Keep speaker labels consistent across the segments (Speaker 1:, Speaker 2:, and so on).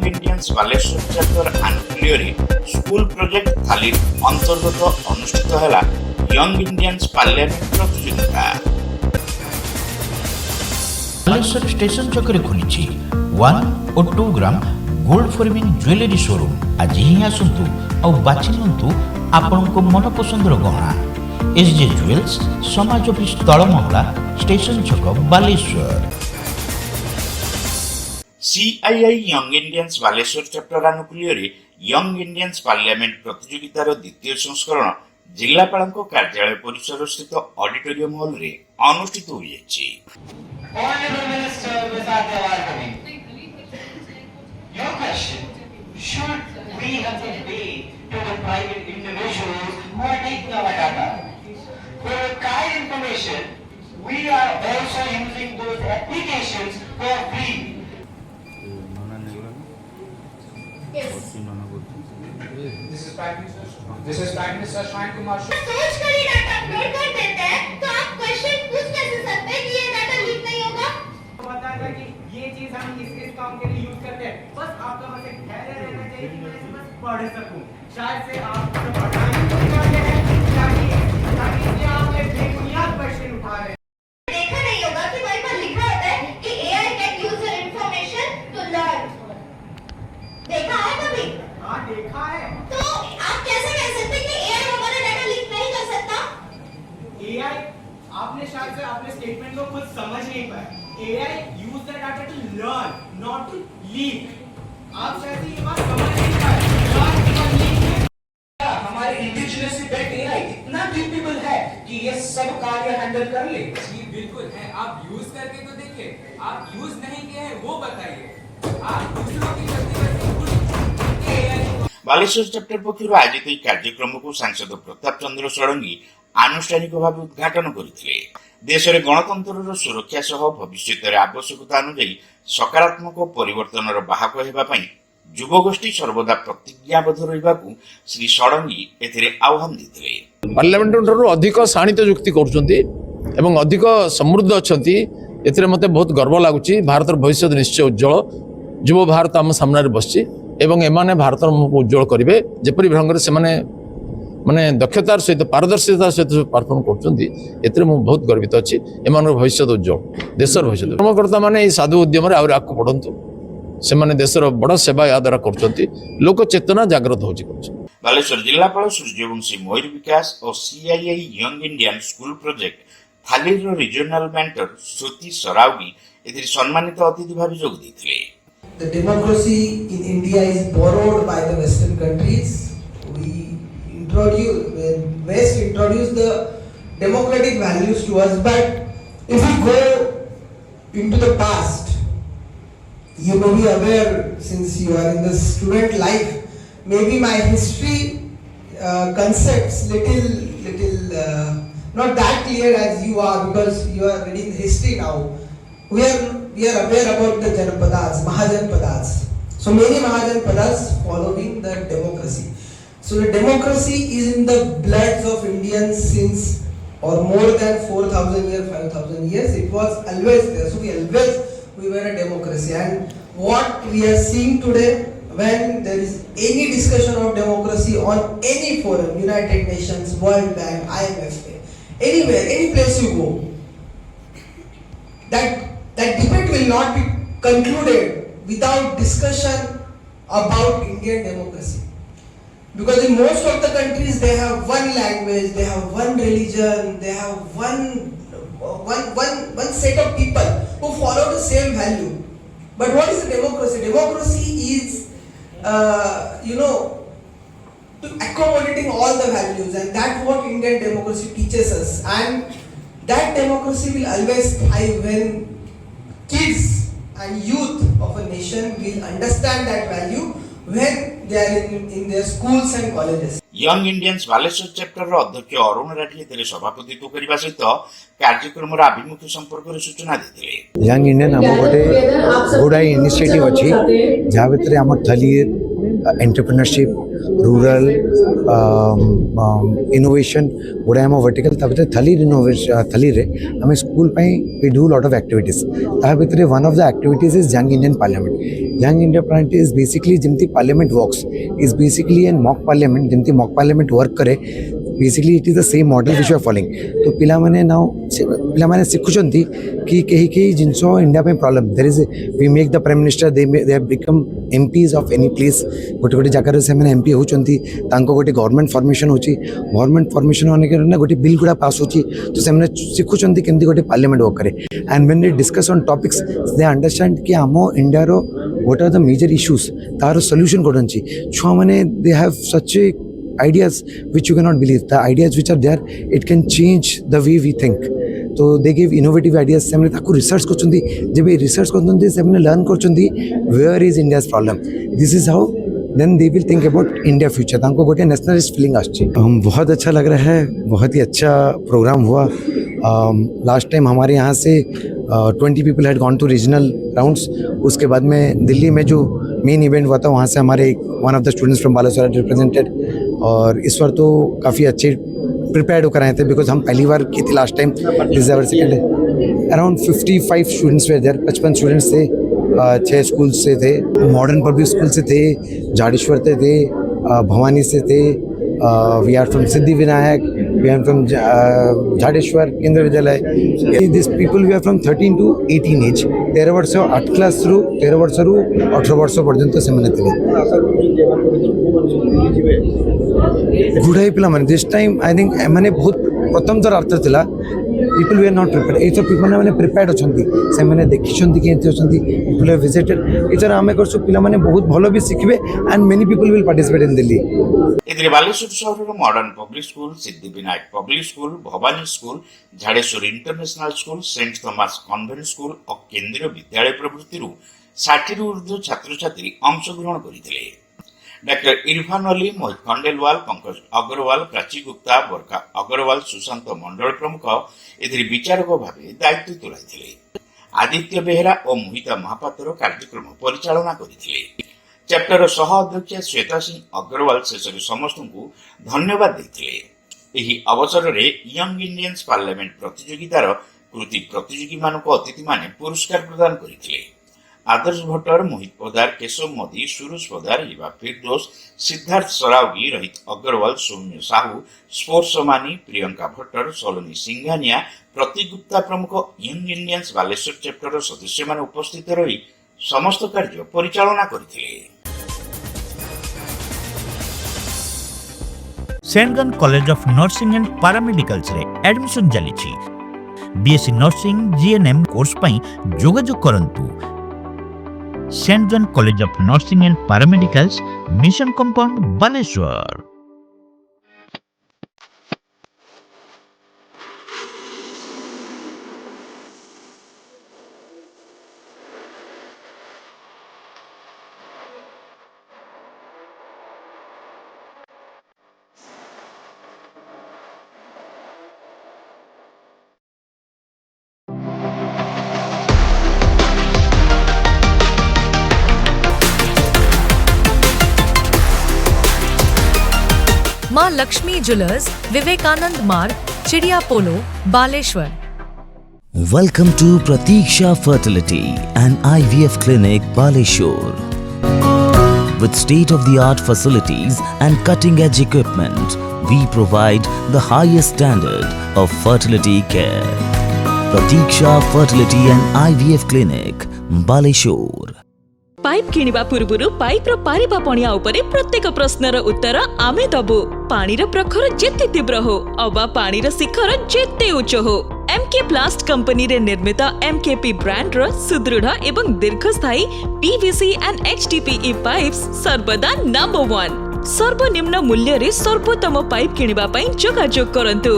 Speaker 1: Young Indians Baleshwar chapter आनुकूल्य school project थाली अंतर्गत अनुष्ठित है यंग इंडियंस पार्लियामेंट प्रतियोगिता।
Speaker 2: बालेश्वर स्टेशन चौक खुली 1 और 2 gram gold forming jewellery showroom. आज ही आसतु और बाछि नियंतु आपनको मन पसंदर गहना। एसजे ज्वेल्स समाज ऑफिस तलमहला स्टेशन चौक Baleshwar.
Speaker 1: CII young Indians Baleshwar chapter आनुकूल्य यंग इंडियंस पार्लियामेंट प्रतियोगितार द्वितीय संस्करण जिलापाल कार्यालय परिसर स्थित ऑडिटोरियम हॉल रे अनुष्ठित हुई।
Speaker 3: Honorable Minister Vizag Devarkani, your question, should we have to pay to the private individuals who are taking our data? For kind information, we are also using those applications for free.
Speaker 4: Yes.
Speaker 5: This is Prime Minister Shine Kumar.
Speaker 4: सोच कर ही data upload कर देते हैं तो आप question पूछ कैसे सकते हैं कि ये डाटा लीक नहीं होगा?
Speaker 6: बताया कि ये चीज हम इस काम के लिए यूज करते हैं। बस आपका बस एक धैर्य रहना चाहिए कि मैं इसे बस पढ़ सकूं। शायद से आप पढ़ाई नहीं कर रहे हैं ताकि आप एक बेबुनियाद क्वेश्चन उठा रहे हैं।
Speaker 4: देखा नहीं होगा कि वहीं पर लिखा होता है कि AI can use your information to learn। देखा है कभी?
Speaker 6: हाँ देखा है।
Speaker 4: तो आप कैसे कह सकते हैं कि AI हमारा डाटा लीक नहीं कर सकता?
Speaker 6: AI आपने शायद से अपने स्टेटमेंट को खुद समझ नहीं पाया। AI use the data to learn, not to leak। आप शायद ये बात समझ नहीं पाए। learn और leak
Speaker 3: हमारे इंडिजिनसली बेल्ट AI इतना कैपेबल है कि ये सब कार्य हैंडल कर ले।
Speaker 7: जी बिल्कुल है। आप यूज करके तो देखिए, आप यूज नहीं किए हैं वो बताइए। आप दूसरों की गलती पर
Speaker 1: बालेश्वर चैप्टर पक्षर आयोजित यह कार्यक्रम को सांसद प्रताप चंद्र षडंगी आनुष्ठानिक भाव उद्घाटन करते। देश में गणतंत्र सुरक्षा सह भविष्य आवश्यकता अनुଯାयी सकारात्मक परिवर्तन बाहक होगापी युवगोष्ठी सर्वदा प्रतिज्ञाबद्ध रहा श्री षडंगी आह्वान देते।
Speaker 8: पार्लियामेंट अधिक शाणित युक्ति कर अधिक समृद्ध अच्छा ए मत बहुत गर्व लगुच। भारत भविष्य निश्चय उज्जवल। युव भारत आम सामने बसची एवं एमाने भारत उज्जवल करेंगे जपरी ढंग से माने दक्षतार सहित पारदर्शितार सहित परफर्म कर बहुत गर्वित अच्छी। एम भविष्य उज्जवल देशर भविष्य कर्मकर्ता मैंने साधु उद्यम आगे बढ़ु से देशर बड़ सेवा या द्वारा कर लोक चेतना जागृत हो।
Speaker 1: बालेश्वर जिलापाल सूर्यवंशी मयूर विकास और CII young Indian school project थाली रिजनल मेंटर श्रुति सरावगी सम्मानित अतिथि भाव जोग देते।
Speaker 9: The democracy in India is borrowed by the Western countries. West introduced the democratic values to us, but if we go into the past, you may be aware, since you are in the student life, maybe my history concepts little not that clear as you are, because you are reading history now. We are aware about the Janapadas, Mahajanpadas. So many Mahajanpadas following the democracy. So the democracy is in the bloods of Indians since or more than 4,000 years, 5,000 years. It was always there. So we were a democracy. And what we are seeing today, when there is any discussion of democracy on any forum, United Nations, World Bank, IMF, anywhere, any place you go, that debate will not be concluded without discussion about Indian democracy. Because in most of the countries they have one language, they have one religion, they have one set of people who follow the same value. But what is the democracy? Democracy is, to accommodating all the values, and that's what Indian democracy teaches us. And that democracy will always thrive when kids and youth of a nation will understand that value when they are in their schools and colleges.
Speaker 1: Young Indians Baleshwar chapter अध्यक्ष अरुण राठी सभापतित्व करने सहित कार्यक्रम आभिमुख्य संपर्क सूचना देते।
Speaker 10: Young Indian आम गोटे गुड़ाई इनिशिएटिव अच्छी जहाँ भितर आम थाली entrepreneurship, rural innovation गोटे आम वर्टिकल तापर थली इनोवेशन थली रे आम school we do lot of activities ता भितर one of the activities is young Indian parliament. Young Indian parliament is basically जमती parliament works is basically an mock parliament जमती मॉक पार्लियामेंट वर्क करे basically it is the same model which we are following. तो पिला माने now पिला माने सिखुचंती कि कहीं जिनस इंडिया पे problem there is we make the prime minister they have become MPs of any place गोटे गोटे जगह से एमपी होती गोटे गवर्नमेंट फॉर्मेशन होची गवर्नमेंट फॉर्मेशन होने के ना गोटे बिल गुड़ा पास होची तो से शिखुचंती केमती गोटे पार्लियामेंट वर्क करे and when they discuss on topics they understand कि आम इंडिया रो what are the major issues तार सॉल्यूशन कोन छी छुआ माने they have such ideas which you cannot believe. The ideas which are there, it can change the way we think. So they give innovative ideas. से हमने ताकू research करचुंदी जब ये research करचुंदी से हमने learn करचुंदी where is India's problem. This is how then they will think about India future. तांको गोटे nationalist feeling आछी. बहुत अच्छा लग रहा है, बहुत ही अच्छा प्रोग्राम हुआ. लास्ट टाइम हमारे यहाँ से 20 people had gone to regional rounds. उसके बाद में दिल्ली में जो मेन इवेंट हुआ था वहाँ से हमारे one of the students from Baleshwar represented और इस बार तो काफ़ी अच्छे प्रिपेयर्ड होकर आए थे बिकॉज हम पहली बार की थी last time this hour second day. Around 55 students were there 55 students थे 6 स्कूल से थे मॉडर्न पब्लिक स्कूल से थे जाडेश्वर से थे भवानी से थे we are from Siddhi Vinayak we are from Jhadeswar Kendra Vidyalaya this people we are from 13 to 18 age 13 वर्ष 8 क्लास रु 13 वर्ष रु 18 वर्ष पर्यंत से गुड़ाई पिला माने दिस टाइम आई थिंक माने बहुत प्रथम थर अर्थ थिला people we are not prepared एथर पीपल माने प्रिपेयर्ड अछंती से माने देखिछंती कि एथि अछंती पीपल हैव विजिटेड एथर आमे करसु पिला माने बहुत भलो भी सिखबे and many people will participate in Delhi.
Speaker 1: एथिरे बालेश्वर सहर modern public school Siddhi Vinayak public school Bhawani school Jhadeswar international school Saint Thomas convent school और केंद्रीय विद्यालय प्रभृति 60 रु ऊर्ध्व छात्र छात्री अंशग्रहण करथिले. डॉक्टर इरफान अली मोहित खंडेलवाल पंकज अग्रवाल प्राची गुप्ता बरका अग्रवाल सुशांत मंडल प्रमुख एथिरे विचारक भावे दायित्व तुलाइथिले. आदित्य बेहरा और मोहिता महापात्र कार्यक्रम परिचालना करथिले. चैप्टर सह अध्यक्ष श्वेता सिंह अग्रवाल शेष समस्त को धन्यवाद देथिले. एही अवसर रे यंग इंडियंस पार्लियामेंट प्रतियोगितार कृति प्रतियोगी मानक अतिथि माने पुरस्कार प्रदान करथिले. आदर्श भट्टर मोहित पदार केशव मोदी सुरुष पदार युवा फिरदोस सिद्धार्थ सरावगी रहित अग्रवाल सौम्य साहू स्पोर्ट्स समानी प्रियंका भट्टर सोलोनी सिंघानिया प्रतिगुप्ता प्रमुख यंग इंडियंस बालेश्वर चैप्टर सदस्य मान उपस्थित रही समस्त कार्य परिचालना करथिले.
Speaker 2: Saint John College of Nursing and Paramedicals रे एडमिशन चली. बीएससी नर्सिंग जीएनएम कोर्स पई जोगाजोग करंतु. Saint John College of Nursing and Paramedicals mission compound Baleshwar.
Speaker 11: Maa Lakshmi jewellers Vivekananda Marg चिड़िया पोलो Baleshwar.
Speaker 12: Welcome to Pratiksha Fertility and IVF Clinic Baleshwar. With state-of-the-art facilities and cutting-edge equipment, we provide the highest standard of fertility care. Pratiksha Fertility and IVF Clinic Baleshwar.
Speaker 13: Pipe किनिबा पूर्वरु pipe रो पारिबा पणिया उपरे प्रत्येक प्रश्नर उत्तर आमे दबु. पानीर प्रखर जेते तीव्र हो अबा पानीर शिखर जेते उच्च हो एमके प्लास्ट कंपनी रे निर्मित एमकेपी ब्रांड रो सुदृढ़ एवं दीर्घस्थायी पीवीसी एंड एचडीपीई पाइप्स सर्वदा नंबर 1. सर्वनिम्न मूल्य रे सर्वोत्तम पाइप किनिबा पई जोगाजोग करंतु.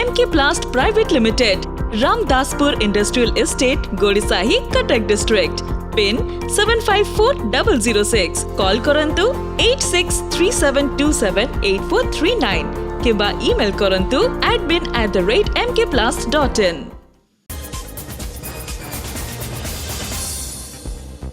Speaker 13: MK plast private limited Ramdaspur industrial estate Godisahi Cuttack district. Pin 754006. Call करंतु 8637278439 किबा ईमेल करंतु admin@mkplast.in.